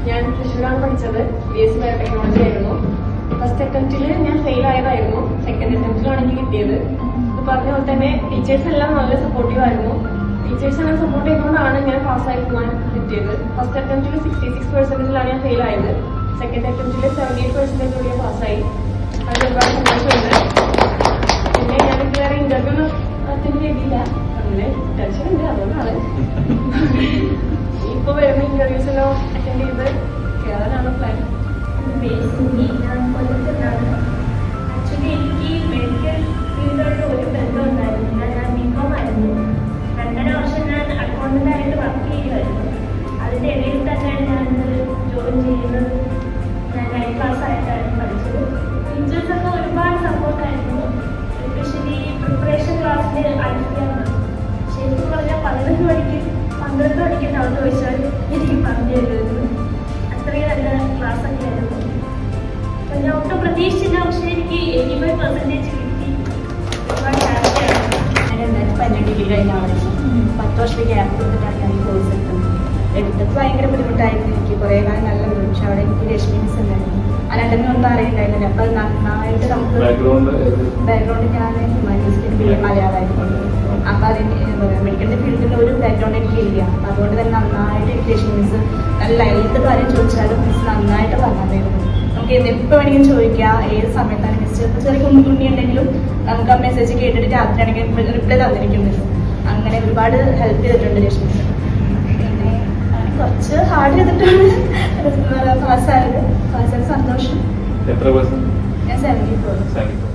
ഞാൻ തൃശ്ശൂരാണ് പഠിച്ചത്. BSc ബയോടെക്നോളജി ആയിരുന്നു. ഫസ്റ്റ് അറ്റംപ്റ്റിൽ ഞാൻ ഫെയിൽ ആയതായിരുന്നു. സെക്കൻഡ് അറ്റംപ്റ്റിലാണ് എനിക്ക് കിട്ടിയത്. ഇത് പറഞ്ഞ പോലെ തന്നെ ടീച്ചേഴ്സ് എല്ലാം നല്ല സപ്പോർട്ടീവ് ആയിരുന്നു. ടീച്ചേഴ്സ് എല്ലാം സപ്പോർട്ട് ചെയ്തുകൊണ്ടാണ് ഞാൻ പാസ്സായി പോകാൻ പറ്റിയത്. ഫസ്റ്റ് അറ്റംപ്റ്റിൽ 66% ഞാൻ ഫെയിൽ ആയത്. സെക്കൻഡ് അറ്റംപ്റ്റിൽ 78% ഞാൻ പാസ്സായി. അതിൽ ഒരുപാട് സന്തോഷമുണ്ട്. പിന്നെ ഞാൻ വേറെ ഇന്റർവ്യൂ അറ്റൻഡ് ചെയ്തില്ല. അങ്ങനെ ടെൻഷൻ ഉണ്ട്, അതുകൊണ്ടാണ്. ഇപ്പൊ വരുന്ന ഇന്റർവ്യൂസ് എല്ലാം അറ്റൻഡ് ചെയ്ത് കയറാനാണ് പ്ലാൻ. ആക്ച്വലി എനിക്ക് മെഡിക്കൽ ഫീൽഡായിട്ട് ഒരു ബന്ധം ഉണ്ടായിരുന്നില്ല. ഞാൻ ബികോം ആയിരുന്നു. 2.5 വർഷം ഞാൻ അക്കൗണ്ടന്റായിട്ട് വർക്ക് ചെയ്യുമായിരുന്നു. അതിൻ്റെ ഇടയിൽ തന്നെയാണ് ഞാനിത് ജോയിൻ ചെയ്യുന്നത്. ഞാൻ 9th ക്ലാസ് ആയിട്ടായിരുന്നു പഠിച്ചത്. ടീച്ചേഴ്സൊക്കെ ഒരുപാട് സപ്പോർട്ടായിരുന്നു. എസ്പെഷ്യലി പ്രിപ്പറേഷൻ ക്ലാസ്സിൽ അടിക്കാറുണ്ട്. ശരിക്കും പറഞ്ഞാൽ 12 മണിക്ക് ഡൗട്ട് ചോദിച്ചാൽ എനിക്ക് പറഞ്ഞു തരുമായിരുന്നു. അത്രയും നല്ല ക്ലാസ്സൊക്കെ ആയിരുന്നു. അപ്പം ഞാൻ ഒട്ടും പ്രതീക്ഷിച്ചില്ല. പക്ഷേ എനിക്ക് 85% കിട്ടി. ഒരുപാട് ഹാപ്പിയാണ്. ഞാൻ ഡിഗ്രി കഴിഞ്ഞ ആവശ്യം 10 വർഷത്തെ ഗ്യാപ്പ് കൊടുത്തിട്ടാണ് ഞാൻ ഈ കോഴ്സ് എടുത്തത്. ഭയങ്കര ബുദ്ധിമുട്ടായിരുന്നു എനിക്ക്. കുറേ കാലം നല്ല ബുദ്ധിമുട്ട്. പക്ഷെ അവിടെ എനിക്ക് രശ്മി മിസ് ഉണ്ടായിരുന്നു. അനണ്ടൊന്നും അറിയണ്ടായിരുന്നില്ല. അപ്പോൾ അത് നന്നായിട്ട് നമുക്ക് ബാക്ക്ഗ്രൗണ്ട് ഞാൻ ഹ്യൂമാനിറ്റീസിൽ BA മലയാളമായിരുന്നു. അപ്പോൾ അതിന് എന്താ പറയുക, മെഡിക്കൽ ഫീൽഡിൽ ഒരു ബാക്ക്ഗ്രൗണ്ട് എനിക്ക് ഇല്ല. അതുകൊണ്ട് തന്നെ നന്നായിട്ട് എനിക്ക് രശ്മി മിസ് നല്ല ഏത് കാര്യം ചോദിച്ചാലും മിസ് നന്നായിട്ട് പറഞ്ഞായിരുന്നു. നമുക്ക് എപ്പോൾ വേണമെങ്കിലും ചോദിക്കാം, ഏത് സമയത്താണ് മിസ്. ചിലപ്പോൾ ചെറിയ കുഞ്ഞി ഉണ്ടെങ്കിലും നമുക്ക് ആ മെസ്സേജ് കേട്ടിട്ട് രാത്രിയാണെങ്കിൽ റിപ്ലൈ തന്നിരിക്കുന്നുണ്ട്. അങ്ങനെ ഒരുപാട് ഹെൽപ്പ് ചെയ്തിട്ടുണ്ട് രശ്മി മിസ്. പിന്നെ കുറച്ച് ഹാർഡ് ചെയ്തിട്ടാണ് പാസ്സായത്. പാസ്സായത് സന്തോഷം. എത്ര? ഞാൻ 74.